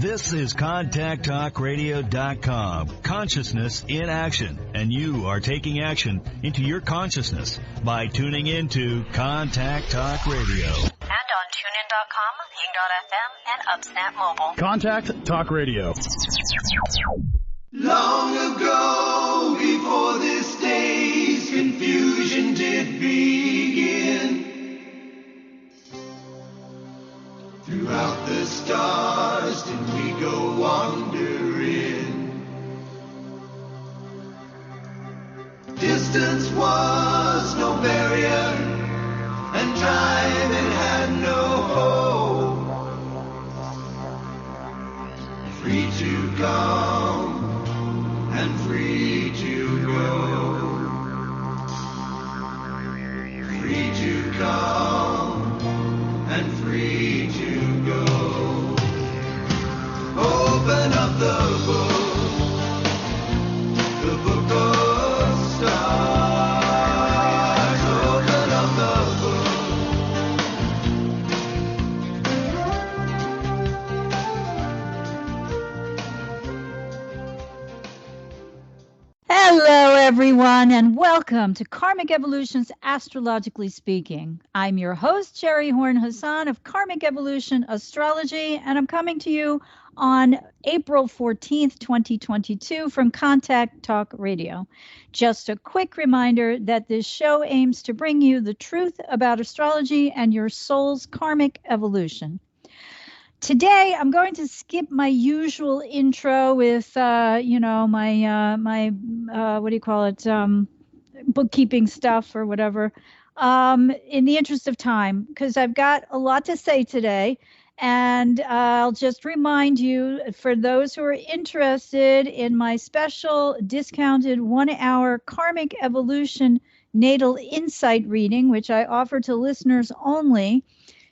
This is ContactTalkRadio.com. Consciousness in action. And you are taking action into your consciousness by tuning into Contact Talk Radio. And on TuneIn.com, Ping.fm, and UpSnap Mobile. Contact Talk Radio. Long ago, before this day's confusion did begin, throughout the stars did we go wandering. Distance was no barrier, and time it had no hope. Free to come and free to go. Free to come and free to go. Open up the book of stars. Open up the Hello, everyone, and welcome to Karmic Evolution's Astrologically Speaking. I'm your host, SHERI Horn Hasan of Karmic Evolution Astrology, and I'm coming to you on April 14th, 2022 from Contact Talk Radio. Just a quick reminder that this show aims to bring you the truth about astrology and your soul's karmic evolution. Today, I'm going to skip my usual intro with, my bookkeeping stuff or whatever, in the interest of time, because I've got a lot to say today. And I'll just remind you, for those who are interested in my special discounted 1-hour Karmic Evolution Natal Insight reading, which I offer to listeners only,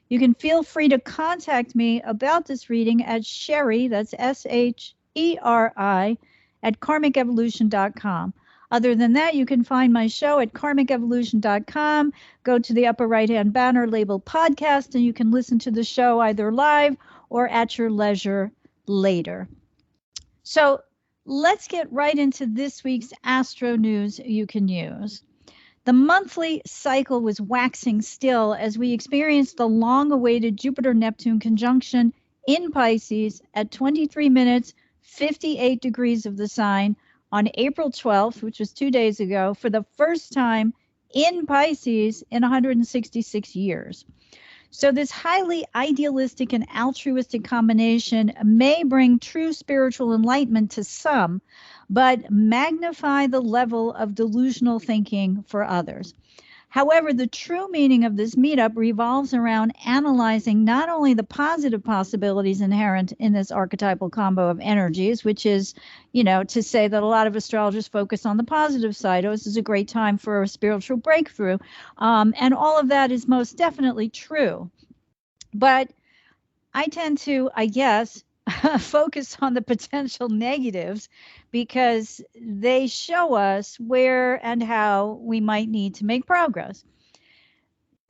you can feel free to contact me about this reading at SHERI, that's SHERI, at karmicevolution.com. Other than that, you can find my show at karmicevolution.com. Go to the upper right-hand banner labeled podcast, and you can listen to the show either live or at your leisure later. So let's get right into this week's Astro news you can use. The monthly cycle was waxing still as we experienced the long-awaited Jupiter-Neptune conjunction in Pisces at 23 minutes, 58 degrees of the sign on April 12th, which was 2 days ago, for the first time in Pisces in 166 years. So this highly idealistic and altruistic combination may bring true spiritual enlightenment to some, but magnify the level of delusional thinking for others. However, the true meaning of this meetup revolves around analyzing not only the positive possibilities inherent in this archetypal combo of energies, which is, to say that a lot of astrologers focus on the positive side. Oh, this is a great time for a spiritual breakthrough. And all of that is most definitely true. But I tend to, focus on the potential negatives because they show us where and how we might need to make progress.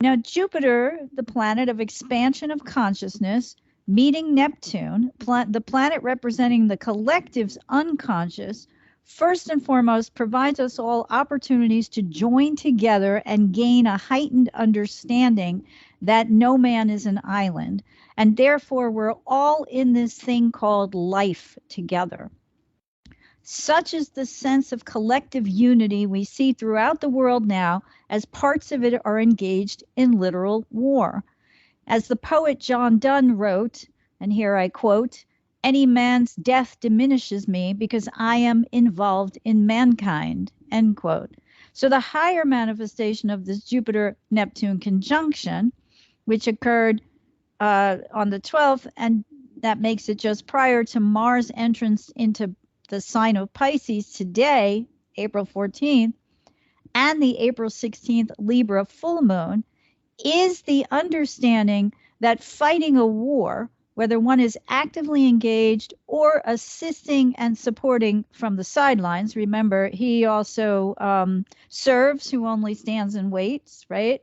Now, Jupiter, the planet of expansion of consciousness, meeting Neptune, the planet representing the collective's unconscious, first and foremost provides us all opportunities to join together and gain a heightened understanding that no man is an island. And therefore, we're all in this thing called life together. Such is the sense of collective unity we see throughout the world now, as parts of it are engaged in literal war. As the poet John Donne wrote, and here I quote, "Any man's death diminishes me because I am involved in mankind," end quote. So the higher manifestation of this Jupiter-Neptune conjunction, which occurred on the 12th, and that makes it just prior to Mars' entrance into the sign of Pisces today, April 14th, and the April 16th Libra full moon, is the understanding that fighting a war, whether one is actively engaged or assisting and supporting from the sidelines. Remember, he also serves who only stands and waits, right?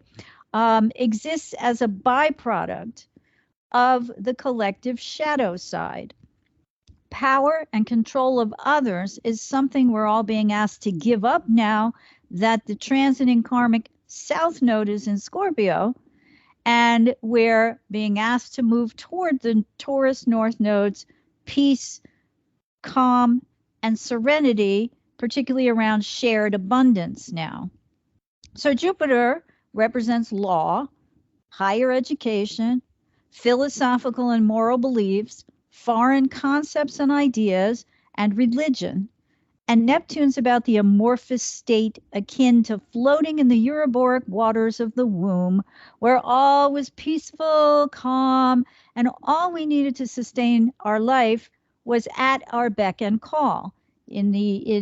Exists as a byproduct of the collective shadow side. power and control of others is something we're all being asked to give up now that the transiting karmic South Node is in Scorpio, and we're being asked to move toward the Taurus North Node's peace, calm, and serenity, particularly around shared abundance now. So Jupiter represents law, higher education, philosophical and moral beliefs, foreign concepts and ideas, and religion. And Neptune's about the amorphous state akin to floating in the Euroboric waters of the womb, where all was peaceful, calm, and all we needed to sustain our life was at our beck and call. In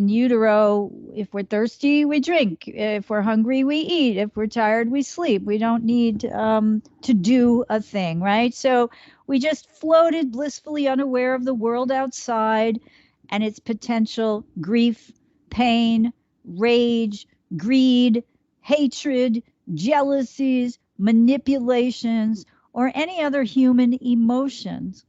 utero, if we're thirsty, we drink. If we're hungry, we eat. If we're tired, we sleep. We don't need to do a thing, right? So we just floated blissfully unaware of the world outside and its potential grief, pain, rage, greed, hatred, jealousies, manipulations, or any other human emotions.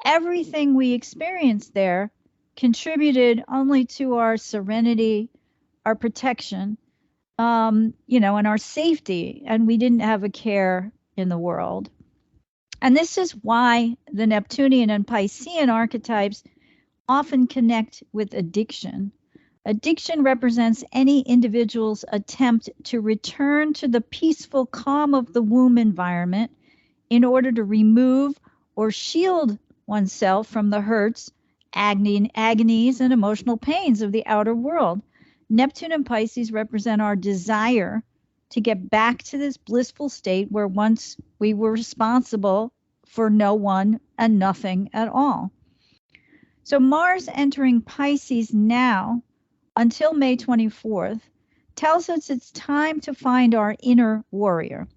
Everything we experienced there contributed only to our serenity, our protection, and our safety, and we didn't have a care in the world. And this is why the Neptunian and Piscean archetypes often connect with addiction. Addiction represents any individual's attempt to return to the peaceful calm of the womb environment in order to remove or shield oneself from the hurts, agonies, and emotional pains of the outer world. Neptune and Pisces represent our desire to get back to this blissful state where once we were responsible for no one and nothing at all. So Mars entering Pisces now until May 24th tells us it's time to find our inner warrior.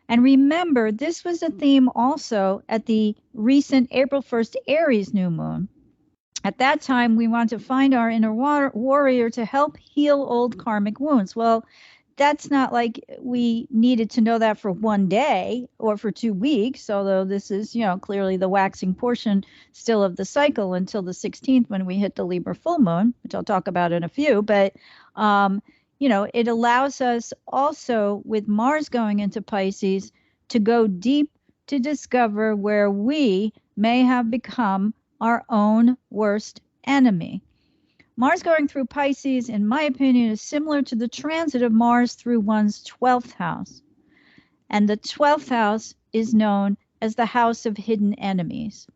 And remember, this was a theme also at the recent April 1st Aries new moon. At that time, we want to find our inner warrior to help heal old karmic wounds. Well, that's not like we needed to know that for one day or for 2 weeks, although this is, clearly the waxing portion still of the cycle until the 16th when we hit the Libra full moon, which I'll talk about in a few. But, it allows us also with Mars going into Pisces to go deep to discover where we may have become our own worst enemy. Mars going through Pisces, in my opinion, is similar to the transit of Mars through one's 12th house. And the 12th house is known as the house of hidden enemies.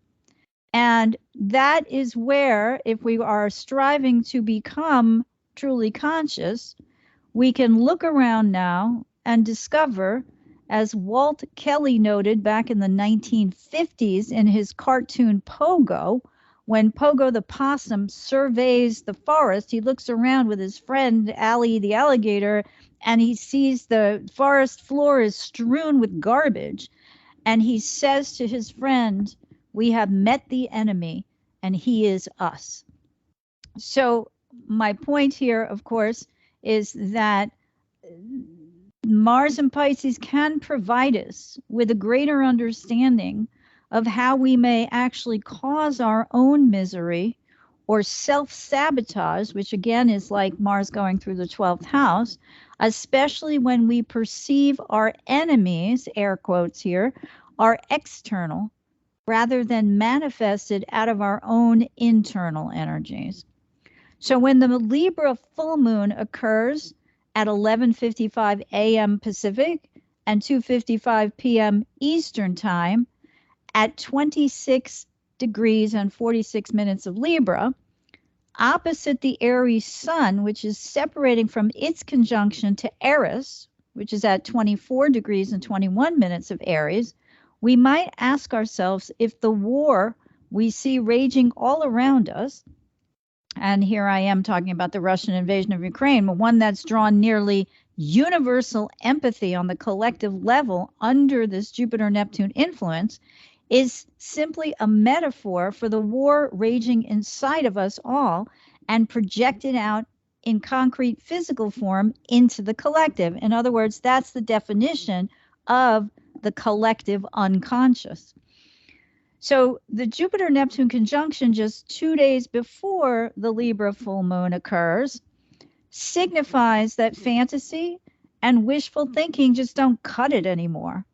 And that is where, if we are striving to become truly conscious, we can look around now and discover, as Walt Kelly noted back in the 1950s in his cartoon Pogo, when Pogo the possum surveys the forest, he looks around with his friend Allie the alligator, and he sees the forest floor is strewn with garbage. And he says to his friend, "We have met the enemy, and he is us." So my point here, of course, is that Mars and Pisces can provide us with a greater understanding of how we may actually cause our own misery or self-sabotage, which again is like Mars going through the 12th house, especially when we perceive our enemies, air quotes here, are external rather than manifested out of our own internal energies. So when the Libra full moon occurs at 11:55 a.m. Pacific and 2:55 p.m. Eastern time at 26 degrees and 46 minutes of Libra, opposite the Aries Sun, which is separating from its conjunction to Eris, which is at 24 degrees and 21 minutes of Aries, we might ask ourselves if the war we see raging all around us, and here I am talking about the Russian invasion of Ukraine, but one that's drawn nearly universal empathy on the collective level under this Jupiter-Neptune influence, is simply a metaphor for the war raging inside of us all and projected out in concrete physical form into the collective. In other words, that's the definition of the collective unconscious. So the Jupiter-Neptune conjunction just 2 days before the Libra full moon occurs signifies that fantasy and wishful thinking just don't cut it anymore.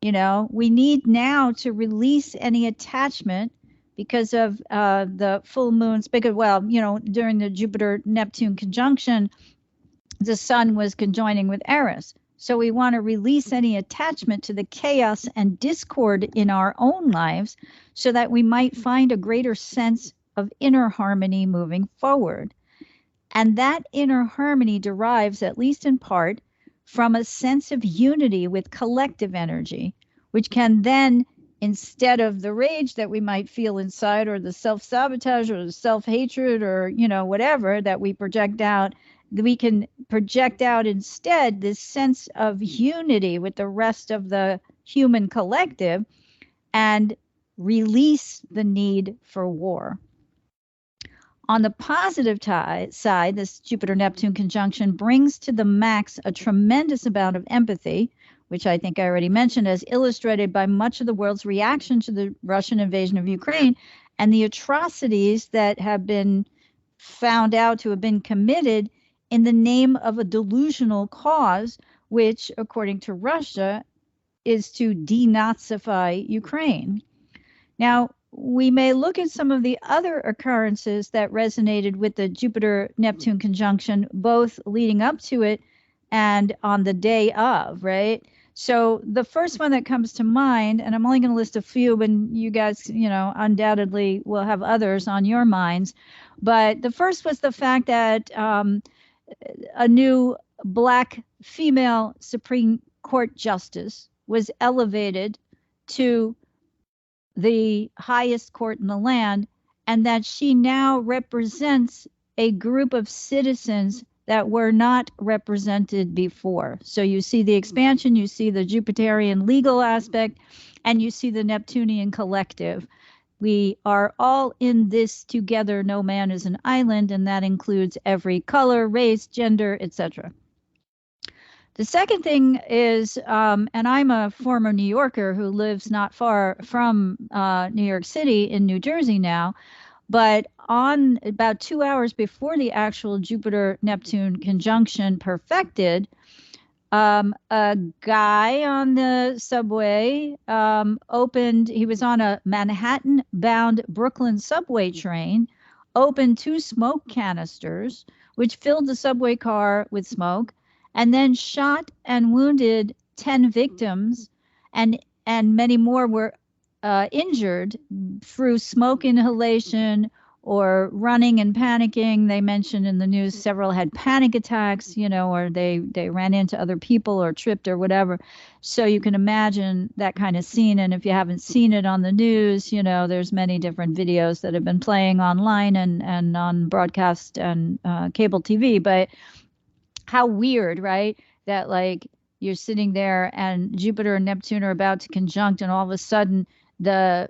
We need now to release any attachment because of the full moons. Because, during the Jupiter-Neptune conjunction, the sun was conjoining with Aries. So we want to release any attachment to the chaos and discord in our own lives so that we might find a greater sense of inner harmony moving forward. And that inner harmony derives, at least in part, from a sense of unity with collective energy, which can then, instead of the rage that we might feel inside, or the self-sabotage or the self-hatred, or whatever that we project out, we can project out instead this sense of unity with the rest of the human collective and release the need for war. On the positive side, this Jupiter-Neptune conjunction brings to the max a tremendous amount of empathy, which I think I already mentioned, as illustrated by much of the world's reaction to the Russian invasion of Ukraine and the atrocities that have been found out to have been committed in the name of a delusional cause, which, according to Russia, is to denazify Ukraine. Now, we may look at some of the other occurrences that resonated with the Jupiter-Neptune conjunction, both leading up to it and on the day of, right? So the first one that comes to mind, and I'm only going to list a few, but you guys, undoubtedly will have others on your minds. But the first was the fact that a new Black female Supreme Court justice was elevated to the highest court in the land, and that she now represents a group of citizens that were not represented before. So you see the expansion, you see the Jupiterian legal aspect, and you see the Neptunian collective. We are all in this together. No man is an island, and that includes every color, race, gender, etc. The second thing is, and I'm a former New Yorker who lives not far from New York City in New Jersey now, but on about 2 hours before the actual Jupiter-Neptune conjunction perfected, a guy on the subway he was on a Manhattan-bound Brooklyn subway train, opened 2 smoke canisters, which filled the subway car with smoke, and then shot and wounded 10 victims, and many more were injured through smoke inhalation or running and panicking. They mentioned in the news several had panic attacks, or they ran into other people or tripped or whatever. So you can imagine that kind of scene. And if you haven't seen it on the news, there's many different videos that have been playing online and on broadcast and cable TV. But how weird, right? That like you're sitting there and Jupiter and Neptune are about to conjunct, and all of a sudden the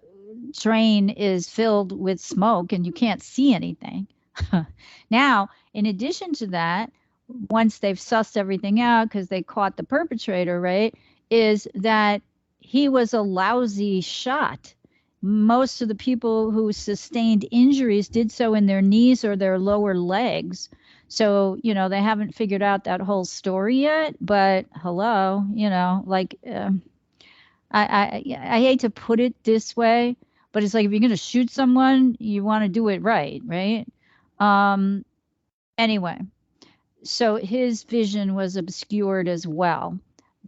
train is filled with smoke and you can't see anything. Now, in addition to that, once they've sussed everything out because they caught the perpetrator, right, is that he was a lousy shot. Most of the people who sustained injuries did so in their knees or their lower legs. So, they haven't figured out that whole story yet, but hello, I hate to put it this way, but it's like, if you're going to shoot someone, you want to do it right? Anyway, so his vision was obscured as well.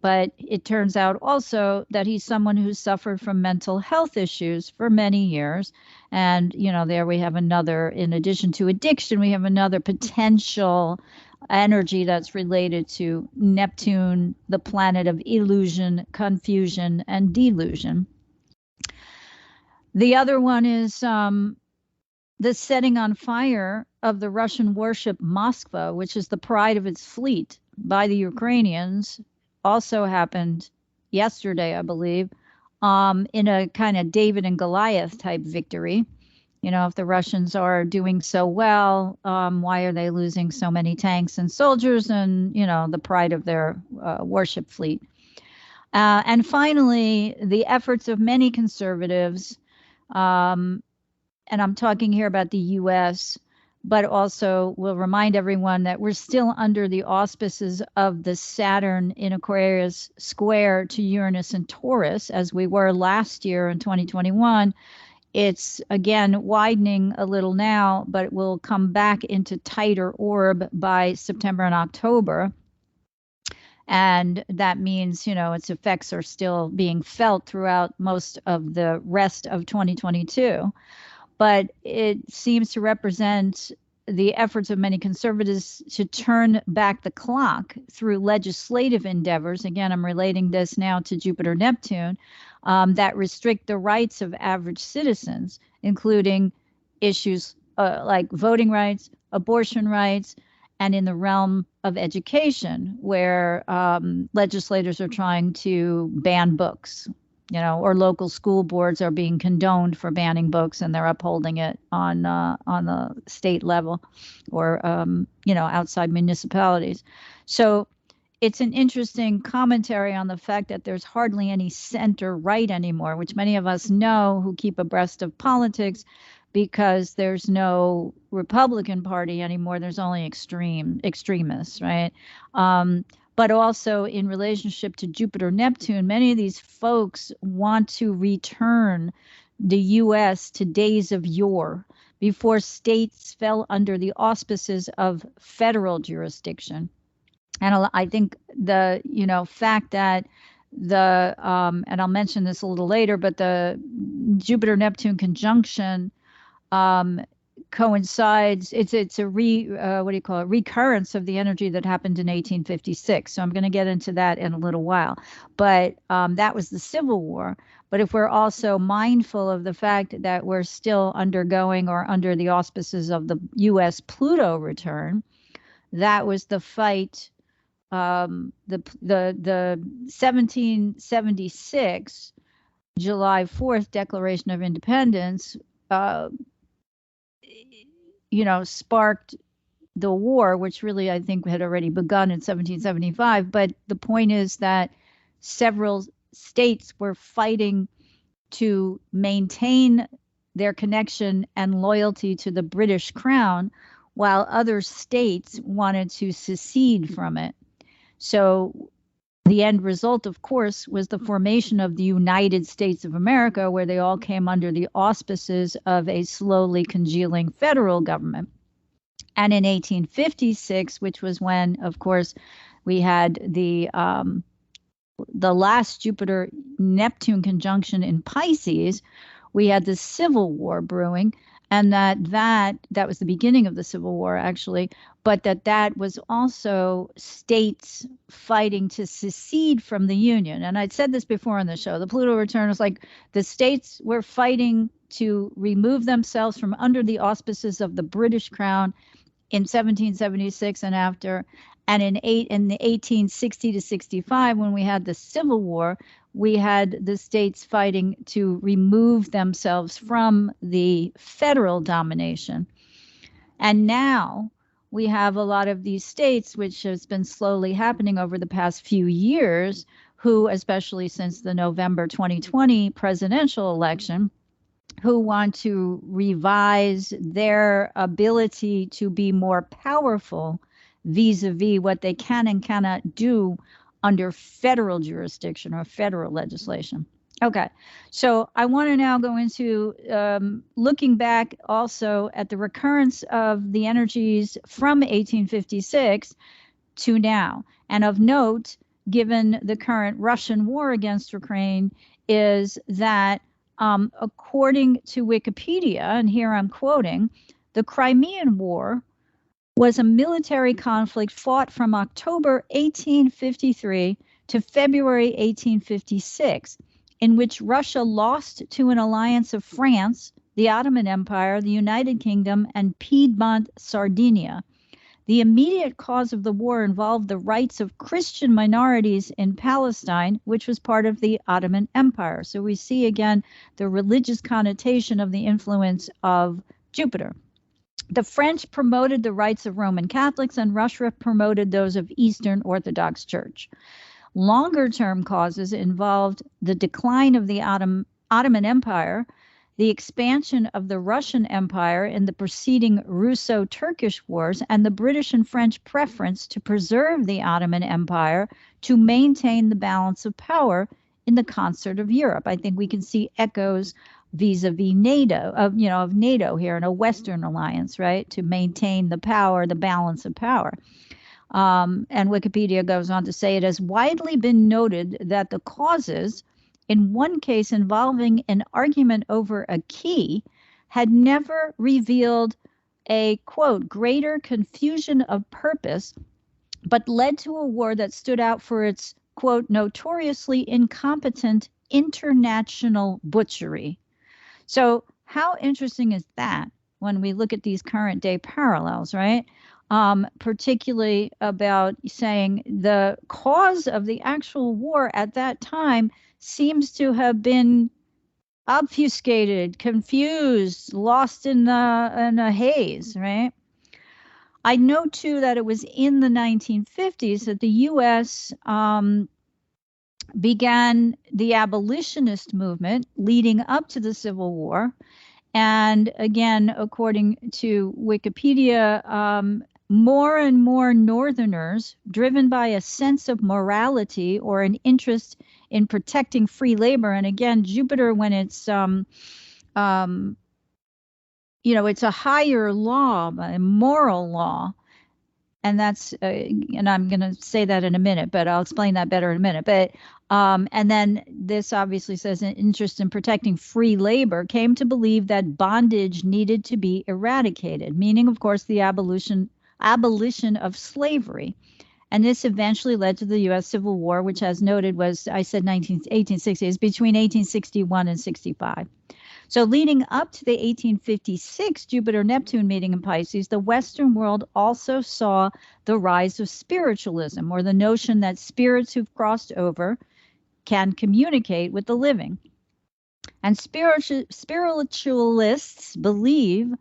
But it turns out also that he's someone who suffered from mental health issues for many years. And, there we have another, in addition to addiction, we have another potential energy that's related to Neptune, the planet of illusion, confusion, and delusion. The other one is the setting on fire of the Russian warship Moskva, which is the pride of its fleet, by the Ukrainians. Also happened yesterday, I believe, in a kind of David and Goliath type victory. If the Russians are doing so well, why are they losing so many tanks and soldiers and, the pride of their warship fleet? And finally, the efforts of many conservatives And I'm talking here about the US, but also will remind everyone that we're still under the auspices of the Saturn in Aquarius square to Uranus and Taurus, as we were last year in 2021. It's again widening a little now, but it will come back into tighter orb by September and October. And that means, its effects are still being felt throughout most of the rest of 2022. But it seems to represent the efforts of many conservatives to turn back the clock through legislative endeavors. Again, I'm relating this now to Jupiter Neptune, that restrict the rights of average citizens, including issues like voting rights, abortion rights, and in the realm of education, where legislators are trying to ban books, or local school boards are being condoned for banning books, and they're upholding it on the state level, or outside municipalities. So it's an interesting commentary on the fact that there's hardly any center right anymore, which many of us know who keep abreast of politics, because there's no Republican Party anymore. There's only extremists, right? But also in relationship to Jupiter Neptune, many of these folks want to return the U.S. to days of yore, before states fell under the auspices of federal jurisdiction. And I think the fact that and I'll mention this a little later, but the Jupiter Neptune conjunction coincides. It's a recurrence of the energy that happened in 1856. So I'm going to get into that in a little while. But that was the Civil War. But if we're also mindful of the fact that we're still undergoing or under the auspices of the U.S. Pluto return, that was the fight. The 1776 July 4th Declaration of Independence sparked the war, which really I think had already begun in 1775. But the point is that several states were fighting to maintain their connection and loyalty to the British Crown, while other states wanted to secede from it. So the end result, of course, was the formation of the United States of America, where they all came under the auspices of a slowly congealing federal government. And in 1856, which was when, of course, we had the last Jupiter-Neptune conjunction in Pisces, we had the Civil War brewing, and that was the beginning of the Civil War, actually, but that was also states fighting to secede from the Union. And I'd said this before on the show. The Pluto return was like the states were fighting to remove themselves from under the auspices of the British Crown in 1776 and after. And in the 1860 to 65, when we had the Civil War, we had the states fighting to remove themselves from the federal domination. And now we have a lot of these states, which has been slowly happening over the past few years, who, especially since the November 2020 presidential election, who want to revise their ability to be more powerful vis-a-vis what they can and cannot do under federal jurisdiction or federal legislation. Okay, so I want to now go into looking back also at the recurrence of the energies from 1856 to now. And of note, given the current Russian war against Ukraine, is that according to Wikipedia, and here I'm quoting, the Crimean War was a military conflict fought from October 1853 to February 1856, in which Russia lost to an alliance of France, the Ottoman Empire, the United Kingdom, and Piedmont, Sardinia. The immediate cause of the war involved the rights of Christian minorities in Palestine, which was part of the Ottoman Empire. So we see again the religious connotation of the influence of Jupiter. The French promoted the rights of Roman Catholics, and Russia promoted those of Eastern Orthodox Church. Longer-term causes involved the decline of the Ottoman Empire, the expansion of the Russian Empire in the preceding Russo-Turkish wars, and the British and French preference to preserve the Ottoman Empire to maintain the balance of power in the concert of Europe. I think we can see echoes vis-a-vis NATO, of NATO here in a Western alliance, right, to maintain the power, the balance of power. And Wikipedia goes on to say it has widely been noted that the causes, in one case involving an argument over a key, had never revealed a, quote, greater confusion of purpose, but led to a war that stood out for its, quote, notoriously incompetent international butchery. So how interesting is that when we look at these current day parallels, right? Particularly about saying the cause of the actual war at that time seems to have been obfuscated, confused, lost in a haze, right? I know too that it was in the 1950s that the U.S. Began the abolitionist movement leading up to the Civil War. And again, according to Wikipedia, more and more Northerners, driven by a sense of morality or an interest in protecting free labor, and again, Jupiter, when it's it's a higher law, a moral law, and that's and I'm going to say that in a minute, but I'll explain that better in a minute. But and then this obviously says an interest in protecting free labor came to believe that bondage needed to be eradicated, meaning, of course, the abolition of slavery. And this eventually led to the U.S. Civil War, which, as noted, was, I said 1860s, between 1861 and 65. So leading up to the 1856 Jupiter-Neptune meeting in Pisces, the Western world also saw the rise of spiritualism, or the notion that spirits who've crossed over can communicate with the living. And spiritualists believe,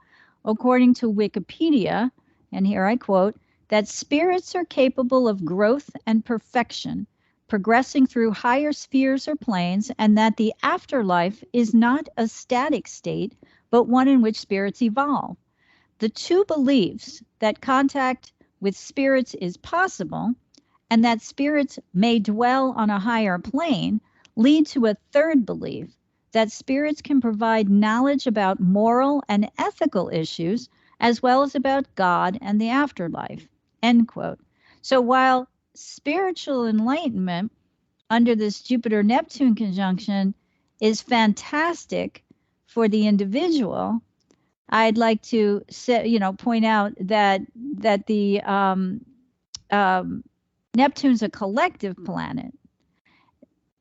according to Wikipedia, and here I quote, that spirits are capable of growth and perfection, progressing through higher spheres or planes, and that the afterlife is not a static state, but one in which spirits evolve. The two beliefs that contact with spirits is possible, and that spirits may dwell on a higher plane, lead to a third belief, that spirits can provide knowledge about moral and ethical issues, as well as about God and the afterlife, end quote. So while spiritual enlightenment under this Jupiter-Neptune conjunction is fantastic for the individual, I'd like to point out that the Neptune's a collective planet.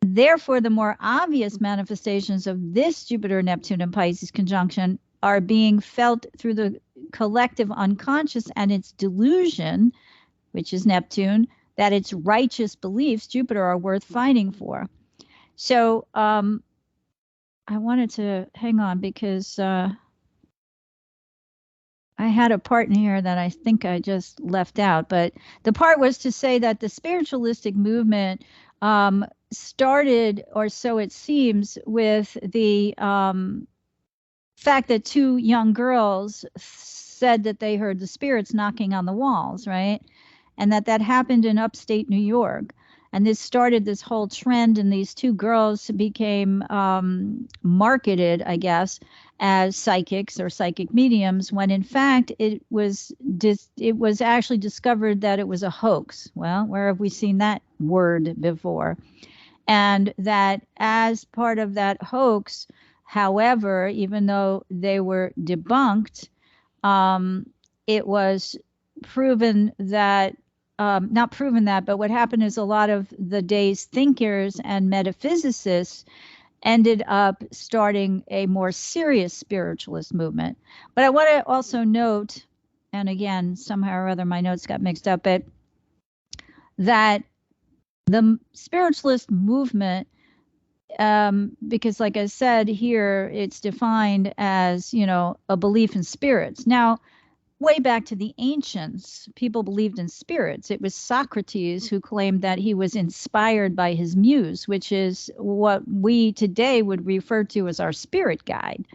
Therefore, the more obvious manifestations of this Jupiter-Neptune and Pisces conjunction are being felt through the collective unconscious and its delusion, which is Neptune, that its righteous beliefs, Jupiter, are worth fighting for. So I wanted to hang on because I had a part in here that I think I just left out. But the part was to say that the spiritualistic movement started, or so it seems, with the fact that two young girls said that they heard the spirits knocking on the walls, right? And that happened in upstate New York. And this started this whole trend, and these two girls became marketed, I guess, as psychics or psychic mediums, when in fact it was actually discovered that it was a hoax. Well, where have we seen that word before? And that as part of that hoax, however, even though they were debunked, it was proven that not proven that, but what happened is a lot of the day's thinkers and metaphysicists ended up starting a more serious spiritualist movement. But I want to also note, and again, somehow or other my notes got mixed up, but that the spiritualist movement, because like I said here, it's defined as, a belief in spirits. Now, way back to the ancients, people believed in spirits. It was Socrates who claimed that he was inspired by his muse, which is what we today would refer to as our spirit guide.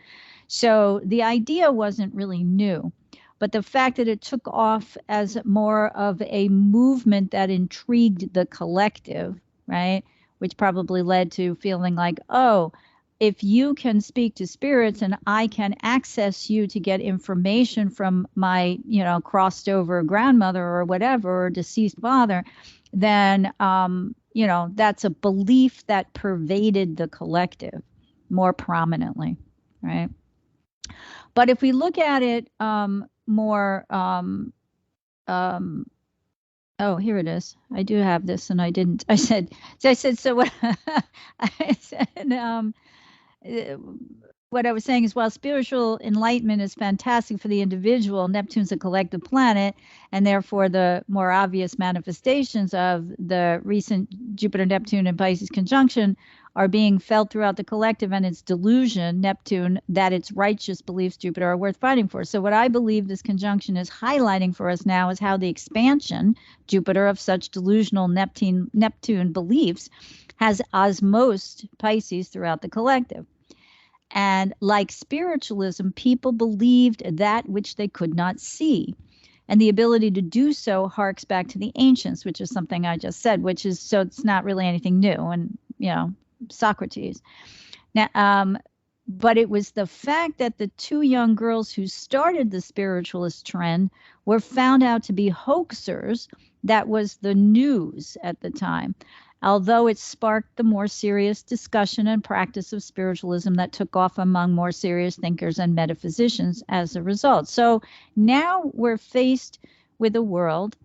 So the idea wasn't really new, but the fact that it took off as more of a movement that intrigued the collective, right? Which probably led to feeling like, oh, if you can speak to spirits and I can access you to get information from my, crossed over grandmother or whatever, or deceased father, then, that's a belief that pervaded the collective more prominently, right? But if we look at it more, oh, here it is. I do have this, and I didn't. I said, so what? I said, what I was saying is, while spiritual enlightenment is fantastic for the individual, Neptune's a collective planet, and therefore the more obvious manifestations of the recent Jupiter, Neptune, and Pisces conjunction are being felt throughout the collective, and its delusion, Neptune, that its righteous beliefs, Jupiter, are worth fighting for. So what I believe this conjunction is highlighting for us now is how the expansion, Jupiter, of such delusional Neptune beliefs has osmosed Pisces throughout the collective. And like spiritualism, people believed that which they could not see. And the ability to do so harks back to the ancients, which is something I just said, which is, so it's not really anything new. And, Socrates. Now, but it was the fact that the two young girls who started the spiritualist trend were found out to be hoaxers that was the news at the time, although it sparked the more serious discussion and practice of spiritualism that took off among more serious thinkers and metaphysicians as a result. So now we're faced with a world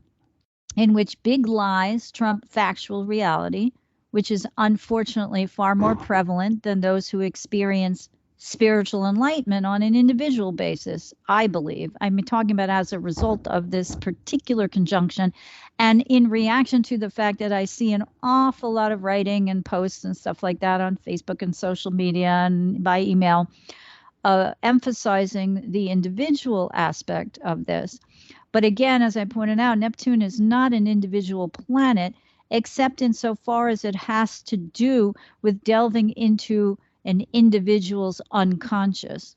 in which big lies trump factual reality, which is unfortunately far more prevalent than those who experience spiritual enlightenment on an individual basis, I believe. I'm talking about as a result of this particular conjunction, and in reaction to the fact that I see an awful lot of writing and posts and stuff like that on Facebook and social media and by email, emphasizing the individual aspect of this. But again, as I pointed out, Neptune is not an individual planet, except insofar as it has to do with delving into an individual's unconscious.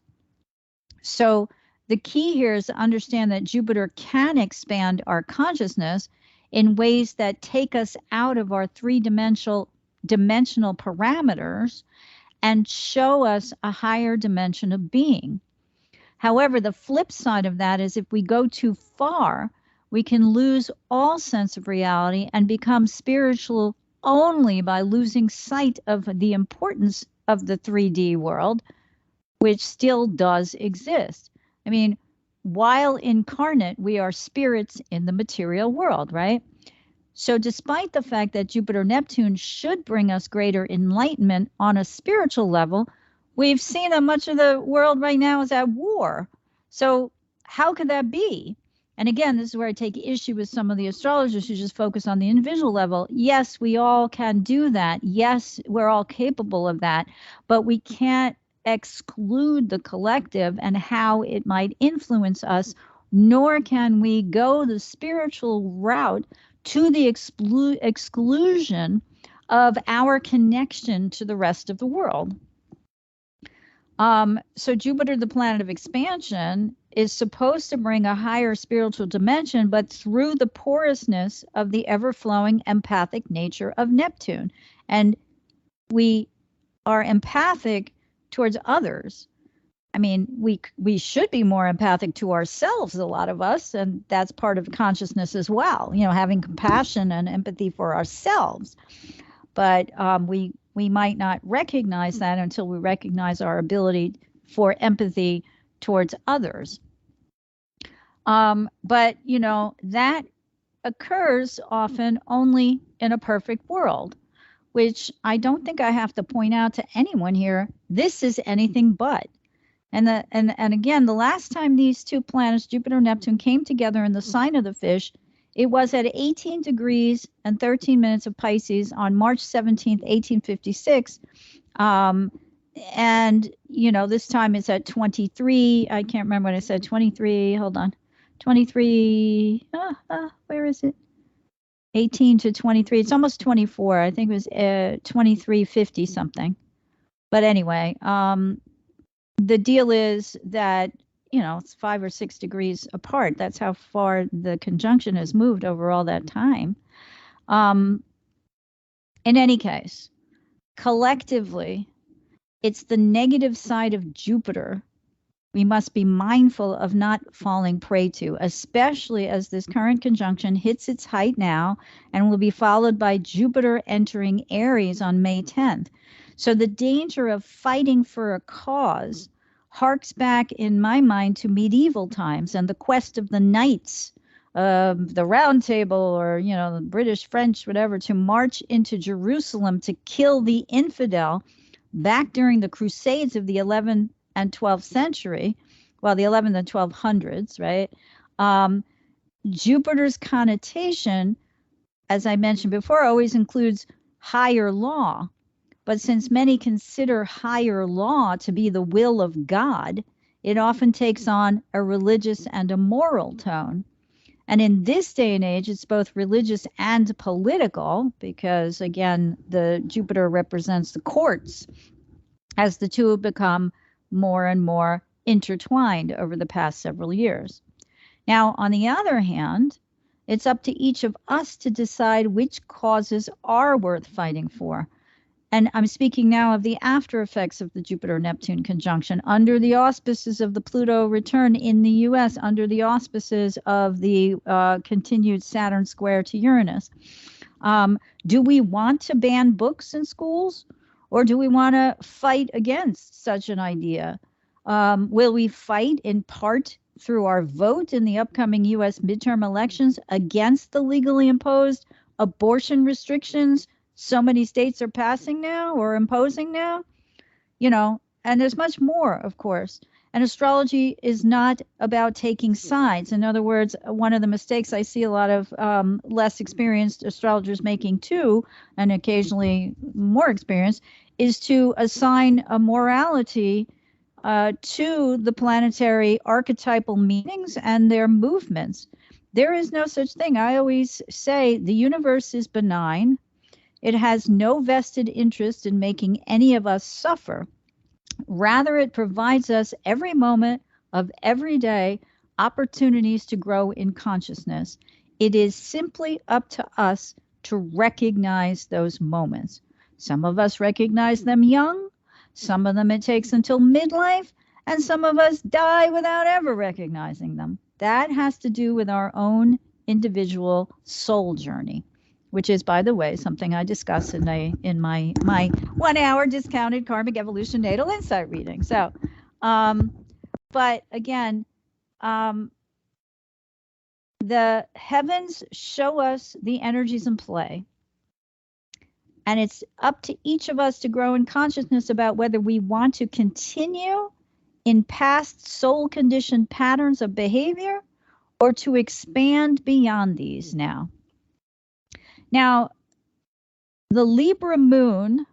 So the key here is to understand that Jupiter can expand our consciousness in ways that take us out of our three-dimensional parameters and show us a higher dimension of being. However, the flip side of that is if we go too far, we can lose all sense of reality and become spiritual only by losing sight of the importance of the 3D world, which still does exist. I mean, while incarnate, we are spirits in the material world, right? So despite the fact that Jupiter Neptune should bring us greater enlightenment on a spiritual level, we've seen that much of the world right now is at war. So how could that be? And again, this is where I take issue with some of the astrologers who just focus on the individual level. Yes, we all can do that. Yes, we're all capable of that. But we can't exclude the collective and how it might influence us, nor can we go the spiritual route to the exclusion of our connection to the rest of the world. So Jupiter, the planet of expansion, is supposed to bring a higher spiritual dimension, but through the porousness of the ever-flowing empathic nature of Neptune. And we are empathic towards others. I mean, we should be more empathic to ourselves, a lot of us, and that's part of consciousness as well, having compassion and empathy for ourselves. But we might not recognize that until we recognize our ability for empathy towards others. But, that occurs often only in a perfect world, which I don't think I have to point out to anyone here. This is anything but. And again, the last time these two planets, Jupiter and Neptune, came together in the sign of the fish, it was at 18 degrees and 13 minutes of Pisces on March 17th, 1856. And, this time it's at 23. I can't remember what I said, 23. Hold on. 23, where is it? 18 to 23. It's almost 24. I think it was 2350 something. But anyway, the deal is that, it's 5 or 6 degrees apart. That's how far the conjunction has moved over all that time. In any case, collectively, it's the negative side of Jupiter we must be mindful of not falling prey to, especially as this current conjunction hits its height now and will be followed by Jupiter entering Aries on May 10th. So the danger of fighting for a cause harks back in my mind to medieval times and the quest of the knights of the Round Table, or the British, French, whatever, to march into Jerusalem to kill the infidel back during the Crusades of the 11th and 12th century, well, the 11th and 1200s, right? Jupiter's connotation, as I mentioned before, always includes higher law. But since many consider higher law to be the will of God, it often takes on a religious and a moral tone. And in this day and age, it's both religious and political because, again, the Jupiter represents the courts, as the two have become more and more intertwined over the past several years. Now, on the other hand, it's up to each of us to decide which causes are worth fighting for. And I'm speaking now of the after effects of the Jupiter-Neptune conjunction under the auspices of the Pluto return in the U.S., under the auspices of the continued Saturn square to Uranus. Do we want to ban books in schools? Or do we want to fight against such an idea? Will we fight in part through our vote in the upcoming U.S. midterm elections against the legally imposed abortion restrictions so many states are passing now or imposing now? And there's much more, of course. And astrology is not about taking sides. In other words, one of the mistakes I see a lot of less experienced astrologers making too, and occasionally more experienced, is to assign a morality to the planetary archetypal meanings and their movements. There is no such thing. I always say the universe is benign. It has no vested interest in making any of us suffer. Rather, it provides us every moment of every day opportunities to grow in consciousness. It is simply up to us to recognize those moments. Some of us recognize them young, some of them it takes until midlife, and some of us die without ever recognizing them. That has to do with our own individual soul journey, which is, by the way, something I discuss in my 1 hour discounted karmic evolution natal insight reading. So, but again, the heavens show us the energies in play. And it's up to each of us to grow in consciousness about whether we want to continue in past soul conditioned patterns of behavior or to expand beyond these now. Now, the Libra moon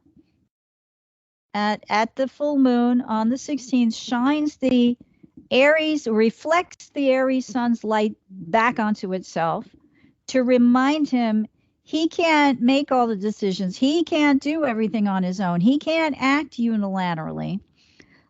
at the full moon on the 16th shines the Aries, reflects the Aries sun's light back onto itself to remind him he can't make all the decisions. He can't do everything on his own. He can't act unilaterally.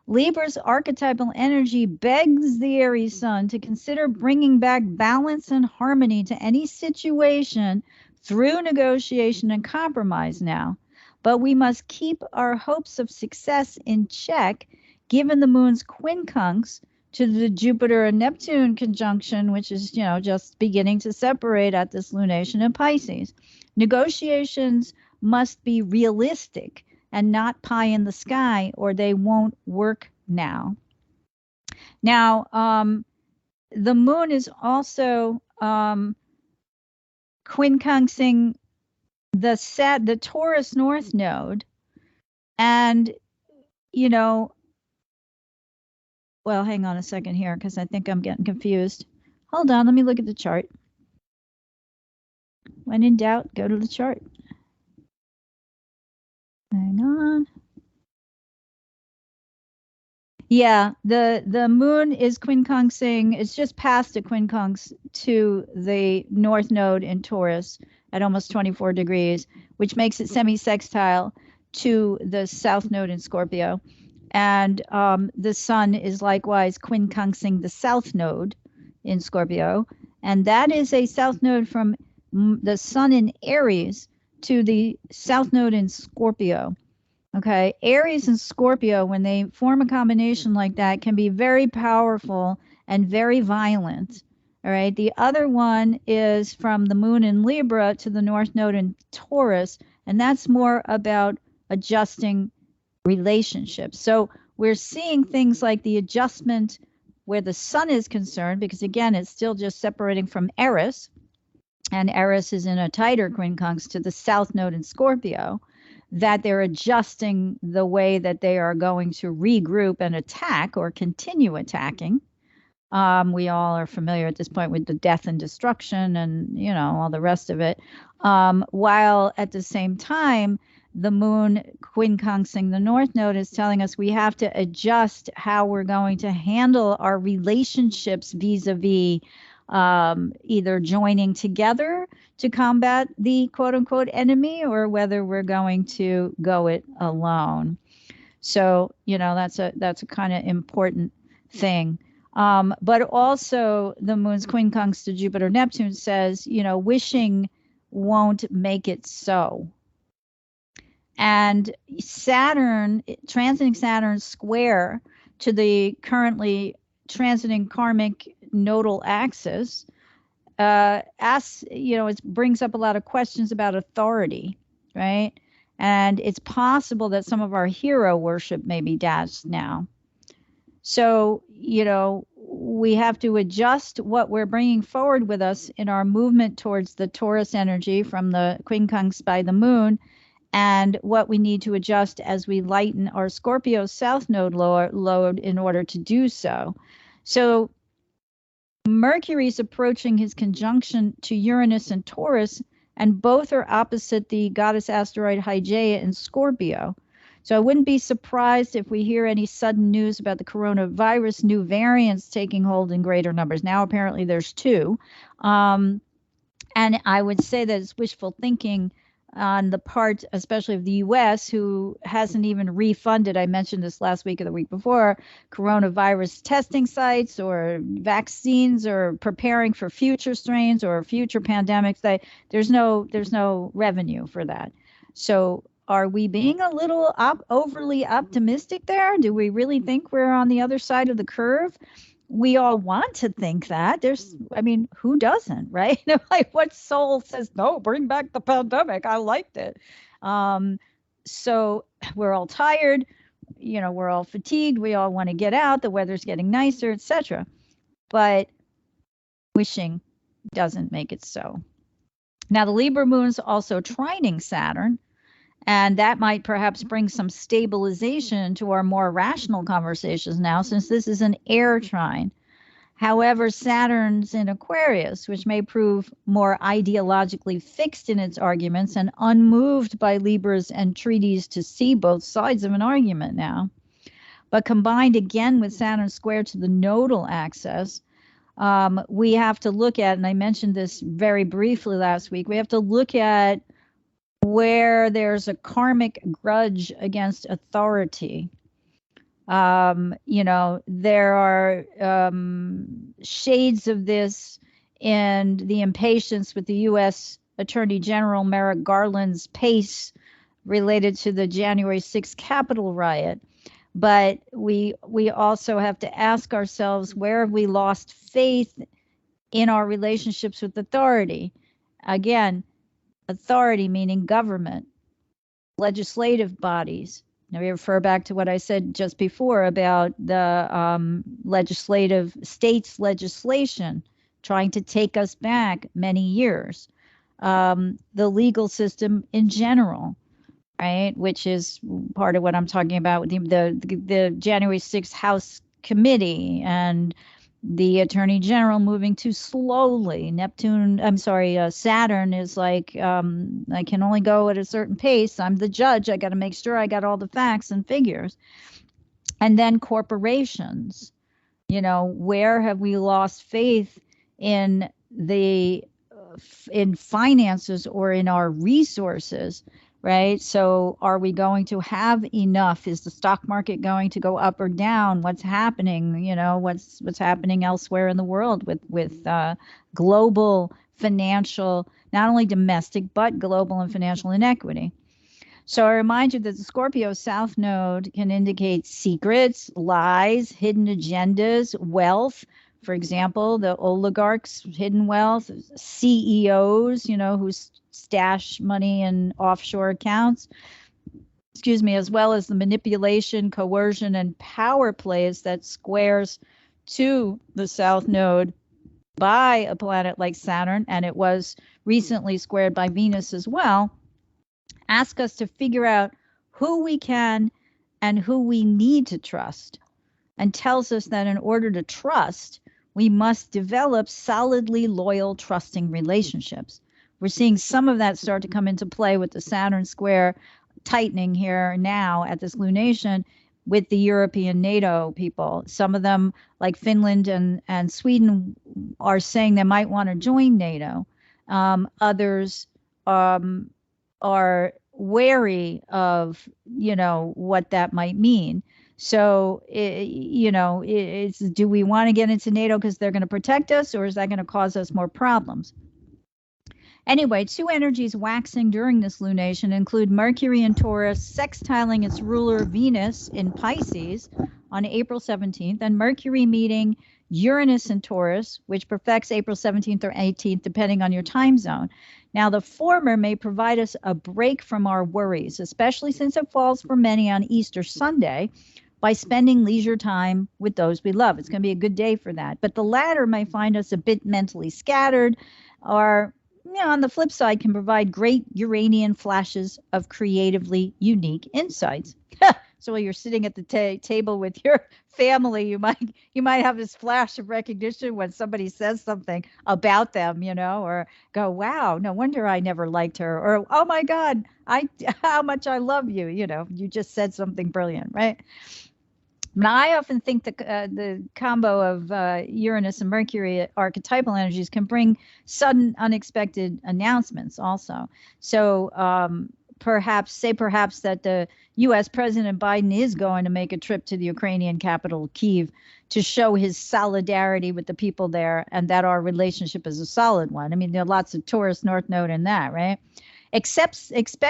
Libra's archetypal energy begs the Aries sun to consider bringing back balance and harmony to any situation through negotiation and compromise now. But we must keep our hopes of success in check, given the moon's quincunx to the Jupiter and Neptune conjunction, which is, just beginning to separate at this lunation in Pisces. Negotiations must be realistic and not pie in the sky, or they won't work now. Now, the moon is also quincunxing the Taurus North Node, and well, hang on a second here because I think I'm getting confused. Hold on, let me look at the chart. When in doubt, go to the chart. Hang on. Yeah, the moon is quincunxing. It's just past a quincunx to the north node in Taurus at almost 24 degrees, which makes it semi-sextile to the south node in Scorpio. And the sun is likewise quincunxing the south node in Scorpio. And that is a south node from the sun in Aries to the south node in Scorpio. Okay, Aries and Scorpio, when they form a combination like that, can be very powerful and very violent. All right, the other one is from the moon in Libra to the north node in Taurus, and that's more about adjusting relationships. So we're seeing things like the adjustment where the sun is concerned, because again, it's still just separating from Eris, and Eris is in a tighter quincunx to the south node in Scorpio, that they're adjusting the way that they are going to regroup and attack or continue attacking. We all are familiar at this point with the death and destruction and, you know, all the rest of it. While at the same time, the moon quincunxing the north node is telling us we have to adjust how we're going to handle our relationships vis-a-vis either joining together to combat the quote unquote enemy or whether we're going to go it alone. So, you know, that's a kind of important thing. But also the moon's quincunx to Jupiter Neptune says, you know, wishing won't make it so. And Saturn, transiting Saturn square to the currently transiting karmic nodal axis, it brings up a lot of questions about authority, right? And it's possible that some of our hero worship may be dashed now. So, you know, we have to adjust what we're bringing forward with us in our movement towards the Taurus energy from the quincunx by the moon, and what we need to adjust as we lighten our Scorpio south node load in order to do so. So Mercury is approaching his conjunction to Uranus and Taurus, and both are opposite the goddess asteroid Hygeia in Scorpio. So I wouldn't be surprised if we hear any sudden news about the coronavirus new variants taking hold in greater numbers. Now apparently there's 2. And I would say that it's wishful thinking on the part, especially of the U.S., who hasn't even refunded, I mentioned this last week or the week before, coronavirus testing sites or vaccines or preparing for future strains or future pandemics. There's no revenue for that. So are we being a little overly optimistic there? Do we really think we're on the other side of the curve? We all want to think that. Who doesn't, right? Like, what soul says, no, bring back the pandemic? I liked it. So we're all tired, we're all fatigued. We all want to get out. The weather's getting nicer, etc. But wishing doesn't make it so. Now, the Libra moon's also trining Saturn, and that might perhaps bring some stabilization to our more rational conversations now, since this is an air trine. However, Saturn's in Aquarius, which may prove more ideologically fixed in its arguments and unmoved by Libra's entreaties to see both sides of an argument now. But combined again with Saturn square to the nodal axis, we have to look at, and I mentioned this very briefly last week, we have to look at where there's a karmic grudge against authority. There are shades of this in the impatience with the U.S. Attorney General Merrick Garland's pace related to the January 6th Capitol riot. But we also have to ask ourselves, where have we lost faith in our relationships with authority? Again, authority meaning government, legislative bodies. Now we refer back to what I said just before about the states legislation trying to take us back many years. The legal system in general, right, which is part of what I'm talking about with the January 6th House Committee and the Attorney General moving too slowly. Saturn is like, I can only go at a certain pace. I'm the judge. I got to make sure I got all the facts and figures. And then corporations, where have we lost faith in the in finances or in our resources, right? So are we going to have enough? Is the stock market going to go up or down? What's happening? What's happening elsewhere in the world with global financial, not only domestic but global and financial inequity. So I remind you that the Scorpio South Node can indicate secrets, lies, hidden agendas, wealth. For example, the oligarchs' hidden wealth, CEOs, who stash money in offshore accounts, as well as the manipulation, coercion, and power plays that squares to the South Node by a planet like Saturn, and it was recently squared by Venus as well, ask us to figure out who we can and who we need to trust, and tells us that in order to trust, we must develop solidly loyal, trusting relationships. We're seeing some of that start to come into play with the Saturn square tightening here now at this lunation with the European NATO people. Some of them, like Finland and Sweden, are saying they might want to join NATO. Others are wary of, what that might mean. So, it's, do we want to get into NATO because they're going to protect us, or is that going to cause us more problems? Anyway, two energies waxing during this lunation include Mercury in Taurus sextiling its ruler Venus in Pisces on April 17th, and Mercury meeting Uranus in Taurus, which perfects April 17th or 18th, depending on your time zone. Now, the former may provide us a break from our worries, especially since it falls for many on Easter Sunday, by spending leisure time with those we love. It's going to be a good day for that. But the latter may find us a bit mentally scattered, or on the flip side, can provide great Uranian flashes of creatively unique insights. So while you're sitting at the table with your family, you might have this flash of recognition when somebody says something about them, or go, wow, no wonder I never liked her, or oh my God, how much I love you. You just said something brilliant, right? Now, I often think the combo of Uranus and Mercury archetypal energies can bring sudden, unexpected announcements also. So perhaps that the U.S. President Biden is going to make a trip to the Ukrainian capital, Kyiv, to show his solidarity with the people there, and that our relationship is a solid one. I mean, there are lots of Taurus North Node in that, right? Expect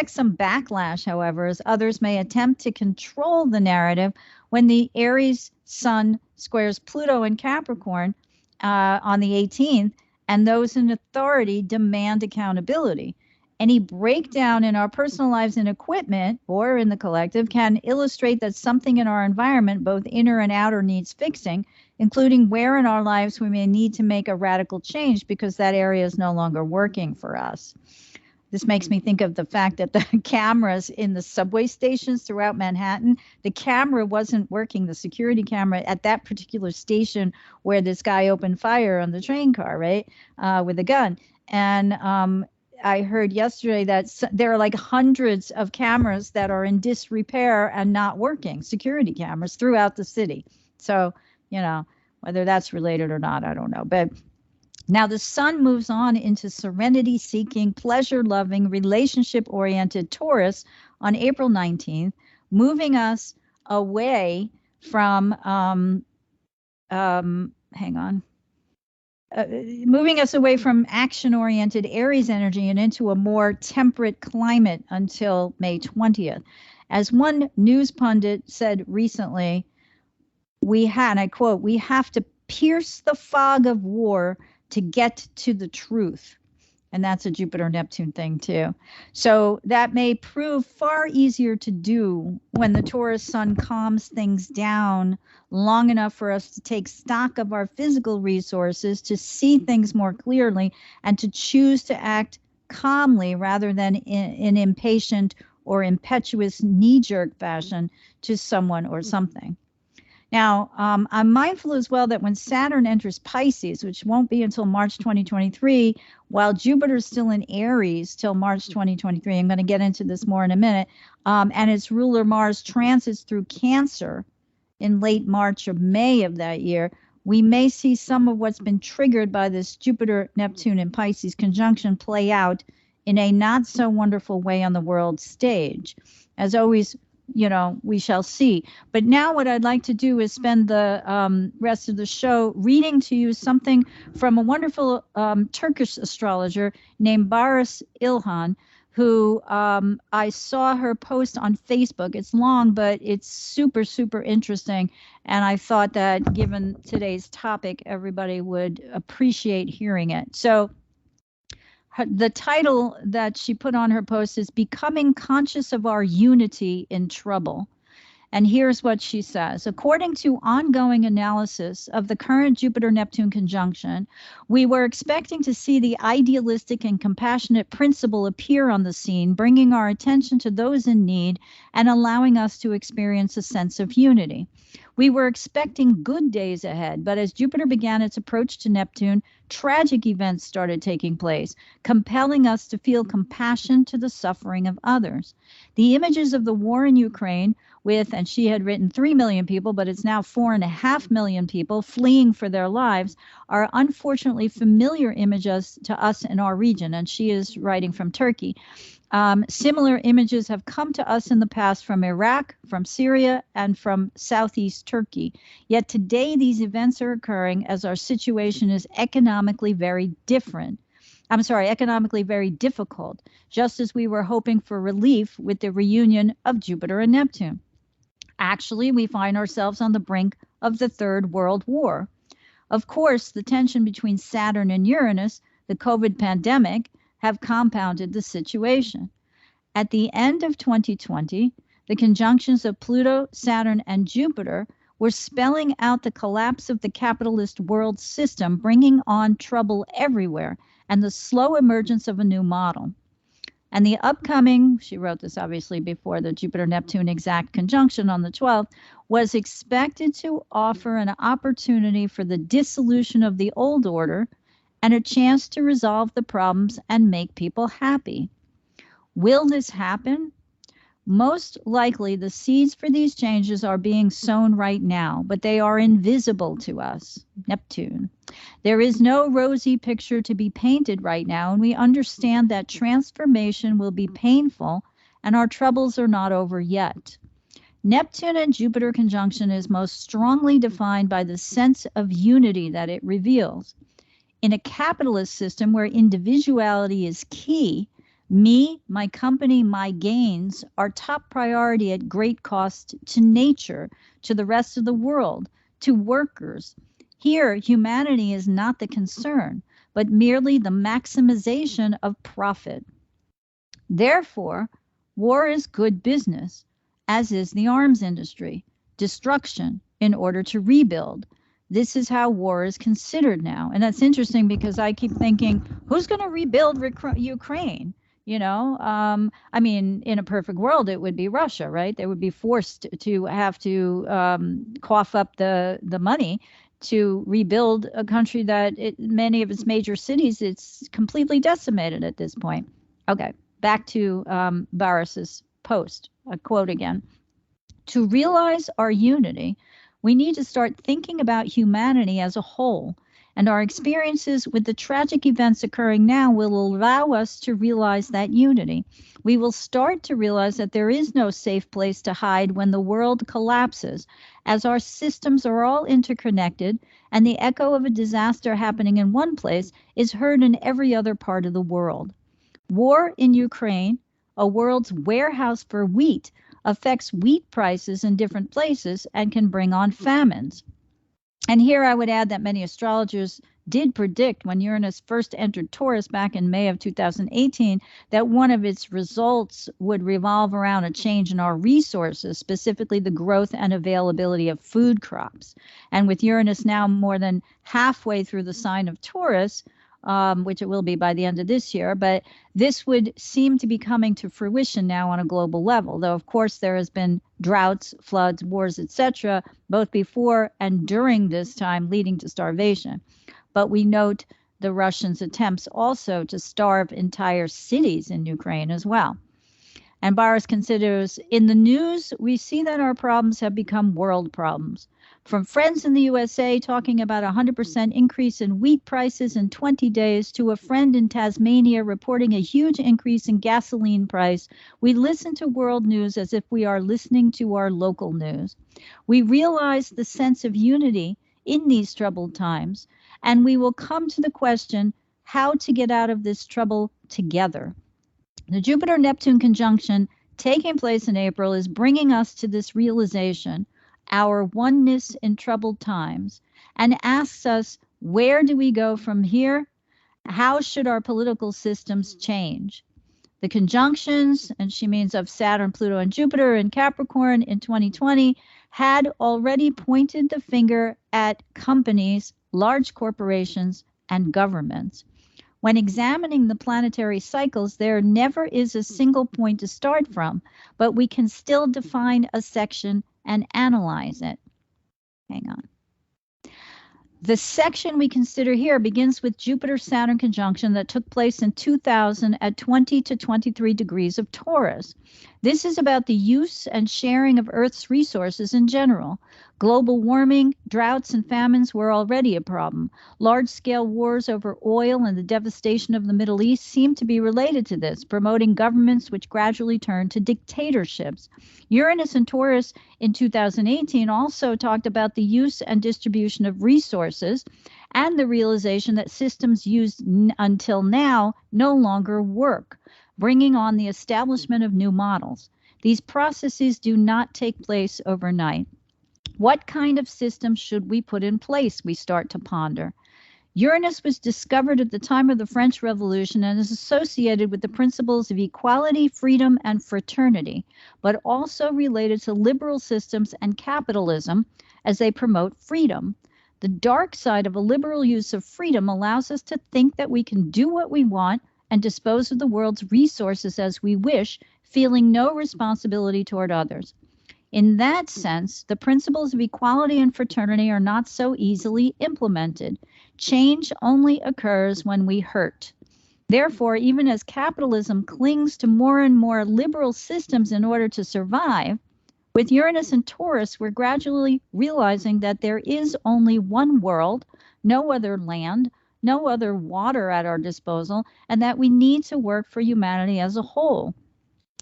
some backlash, however, as others may attempt to control the narrative when the Aries Sun squares Pluto in Capricorn on the 18th, and those in authority demand accountability. Any breakdown in our personal lives and equipment, or in the collective, can illustrate that something in our environment, both inner and outer, needs fixing, including where in our lives we may need to make a radical change because that area is no longer working for us. This makes me think of the fact that the cameras in the subway stations throughout Manhattan, the camera wasn't working, the security camera at that particular station where this guy opened fire on the train car, right, with a gun. And I heard yesterday that there are like hundreds of cameras that are in disrepair and not working, security cameras throughout the city. So, whether that's related or not, I don't know. But now the sun moves on into serenity-seeking, pleasure-loving, relationship-oriented Taurus on April 19th, moving us away from, moving us away from action-oriented Aries energy and into a more temperate climate until May 20th. As one news pundit said recently, and I quote, "We have to pierce the fog of war to get to the truth." And that's a Jupiter-Neptune thing too. So that may prove far easier to do when the Taurus sun calms things down long enough for us to take stock of our physical resources, to see things more clearly, and to choose to act calmly rather than in impatient or impetuous knee-jerk fashion to someone or something. Now, I'm mindful as well that when Saturn enters Pisces, which won't be until March 2023, while Jupiter's still in Aries till March 2023, I'm going to get into this more in a minute, and its ruler Mars transits through Cancer in late March or May of that year, we may see some of what's been triggered by this Jupiter, Neptune, and Pisces conjunction play out in a not so wonderful way on the world stage. As always, we shall see. But now what I'd like to do is spend the rest of the show reading to you something from a wonderful Turkish astrologer named Baris İlhan, who I saw her post on Facebook. It's long, but it's super, super interesting. And I thought that given today's topic, everybody would appreciate hearing it. So the title that she put on her post is Becoming Conscious of Our Unity in Trouble. And here's what she says. According to ongoing analysis of the current Jupiter-Neptune conjunction, we were expecting to see the idealistic and compassionate principle appear on the scene, bringing our attention to those in need and allowing us to experience a sense of unity. We were expecting good days ahead, but as Jupiter began its approach to Neptune, tragic events started taking place, compelling us to feel compassion to the suffering of others. The images of the war in Ukraine and she had written 3 million people, but it's now 4.5 million people fleeing for their lives, are unfortunately familiar images to us in our region. And she is writing from Turkey. Similar images have come to us in the past from Iraq, from Syria, and from Southeast Turkey. Yet today these events are occurring as our situation is economically very difficult, just as we were hoping for relief with the reunion of Jupiter and Neptune. Actually, we find ourselves on the brink of the Third World War. Of course, the tension between Saturn and Uranus, the COVID pandemic, have compounded the situation. At the end of 2020, the conjunctions of Pluto, Saturn, and Jupiter were spelling out the collapse of the capitalist world system, bringing on trouble everywhere, and the slow emergence of a new model. And the upcoming, she wrote this obviously before the Jupiter-Neptune exact conjunction on the 12th, was expected to offer an opportunity for the dissolution of the old order and a chance to resolve the problems and make people happy. Will this happen? Most likely the seeds for these changes are being sown right now, but they are invisible to us. Neptune. There is no rosy picture to be painted right now, and we understand that transformation will be painful and our troubles are not over yet. Neptune and Jupiter conjunction is most strongly defined by the sense of unity that it reveals. In a capitalist system where individuality is key, me, my company, my gains are top priority at great cost to nature, to the rest of the world, to workers. Here, humanity is not the concern, but merely the maximization of profit. Therefore, war is good business, as is the arms industry, destruction in order to rebuild. This is how war is considered now. And that's interesting because I keep thinking, who's going to rebuild Ukraine? In a perfect world, it would be Russia, right? They would be forced to have to cough up the money to rebuild a country that many of its major cities, it's completely decimated at this point. Okay, back to Baris's post. A quote again. To realize our unity, we need to start thinking about humanity as a whole. And our experiences with the tragic events occurring now will allow us to realize that unity. We will start to realize that there is no safe place to hide when the world collapses, as our systems are all interconnected and the echo of a disaster happening in one place is heard in every other part of the world. War in Ukraine, a world's warehouse for wheat, affects wheat prices in different places and can bring on famines. And here I would add that many astrologers did predict when Uranus first entered Taurus back in May of 2018 that one of its results would revolve around a change in our resources, specifically the growth and availability of food crops. And with Uranus now more than halfway through the sign of Taurus, which it will be by the end of this year, but this would seem to be coming to fruition now on a global level, though of course there has been droughts, floods, wars, etc., both before and during this time, leading to starvation. But we note the Russians' attempts also to starve entire cities in Ukraine as well. And Boris considers, in the news, we see that our problems have become world problems. From friends in the USA talking about a 100% increase in wheat prices in 20 days to a friend in Tasmania reporting a huge increase in gasoline price, we listen to world news as if we are listening to our local news. We realize the sense of unity in these troubled times, and we will come to the question how to get out of this trouble together. The Jupiter-Neptune conjunction taking place in April is bringing us to this realization, our oneness in troubled times, and asks us, where do we go from here? How should our political systems change? The conjunctions, and she means of Saturn, Pluto, and Jupiter in Capricorn in 2020, had already pointed the finger at companies, large corporations, and governments. When examining the planetary cycles, there never is a single point to start from, but we can still define a section and analyze it. Hang on. The section we consider here begins with Jupiter-Saturn conjunction that took place in 2000 at 20 to 23 degrees of Taurus. This is about the use and sharing of Earth's resources in general. Global warming, droughts, and famines were already a problem. Large-scale wars over oil and the devastation of the Middle East seem to be related to this, promoting governments which gradually turned to dictatorships. Uranus and Taurus in 2018 also talked about the use and distribution of resources and the realization that systems used until now no longer work, bringing on the establishment of new models. These processes do not take place overnight. What kind of system should we put in place, we start to ponder. Uranus was discovered at the time of the French Revolution and is associated with the principles of equality, freedom, and fraternity, but also related to liberal systems and capitalism as they promote freedom. The dark side of a liberal use of freedom allows us to think that we can do what we want and dispose of the world's resources as we wish, feeling no responsibility toward others. In that sense, the principles of equality and fraternity are not so easily implemented. Change only occurs when we hurt. Therefore, even as capitalism clings to more and more liberal systems in order to survive, with Uranus and Taurus, we're gradually realizing that there is only one world, no other land, no other water at our disposal, and that we need to work for humanity as a whole.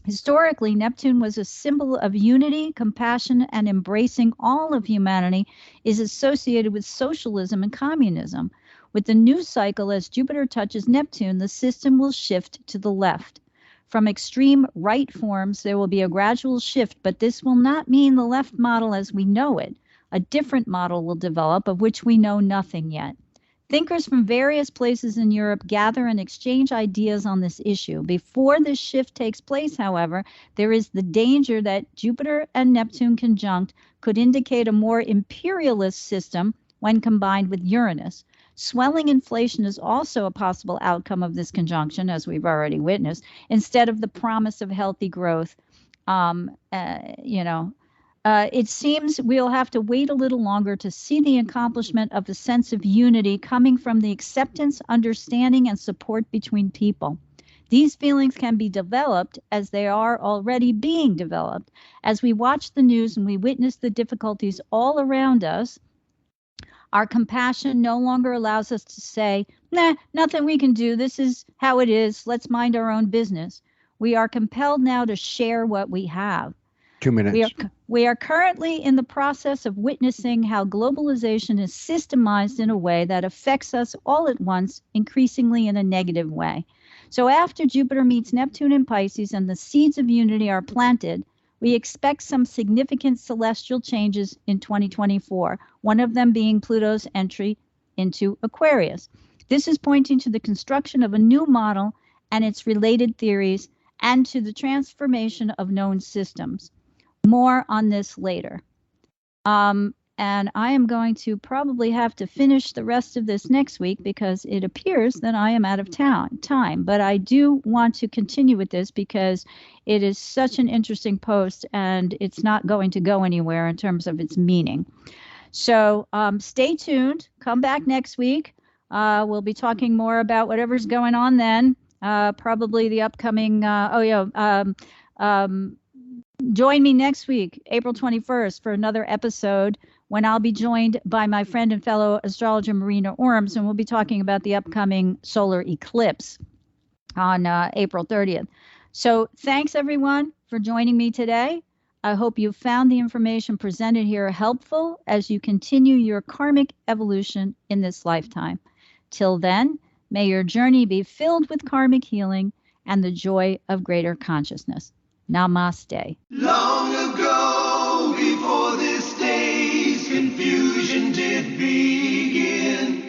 Historically, Neptune was a symbol of unity, compassion, and embracing all of humanity is associated with socialism and communism. With the new cycle, as Jupiter touches Neptune, the system will shift to the left. From extreme right forms, there will be a gradual shift, but this will not mean the left model as we know it. A different model will develop, of which we know nothing yet. Thinkers from various places in Europe gather and exchange ideas on this issue. Before this shift takes place, however, there is the danger that Jupiter and Neptune conjunct could indicate a more imperialist system when combined with Uranus. Swelling inflation is also a possible outcome of this conjunction, as we've already witnessed, instead of the promise of healthy growth. It seems we'll have to wait a little longer to see the accomplishment of the sense of unity coming from the acceptance, understanding, and support between people. These feelings can be developed as they are already being developed. As we watch the news and we witness the difficulties all around us, our compassion no longer allows us to say, nah, nothing we can do. This is how it is. Let's mind our own business. We are compelled now to share what we have. 2 minutes. We are currently in the process of witnessing how globalization is systemized in a way that affects us all at once, increasingly in a negative way. So after Jupiter meets Neptune in Pisces and the seeds of unity are planted, we expect some significant celestial changes in 2024, one of them being Pluto's entry into Aquarius. This is pointing to the construction of a new model and its related theories, and to the transformation of known systems. More on this later. And I am going to probably have to finish the rest of this next week because it appears that I am out of time. But I do want to continue with this because it is such an interesting post and it's not going to go anywhere in terms of its meaning. So stay tuned. Come back next week. We'll be talking more about whatever's going on then. Probably the upcoming, Join me next week, April 21st, for another episode when I'll be joined by my friend and fellow astrologer, Marina Orms, and we'll be talking about the upcoming solar eclipse on April 30th. So thanks, everyone, for joining me today. I hope you found the information presented here helpful as you continue your karmic evolution in this lifetime. Till then, may your journey be filled with karmic healing and the joy of greater consciousness. Namaste. Long ago, before this day's confusion did begin,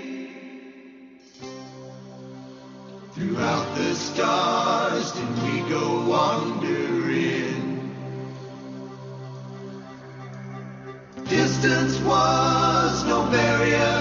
throughout the stars did we go wandering. Distance was no barrier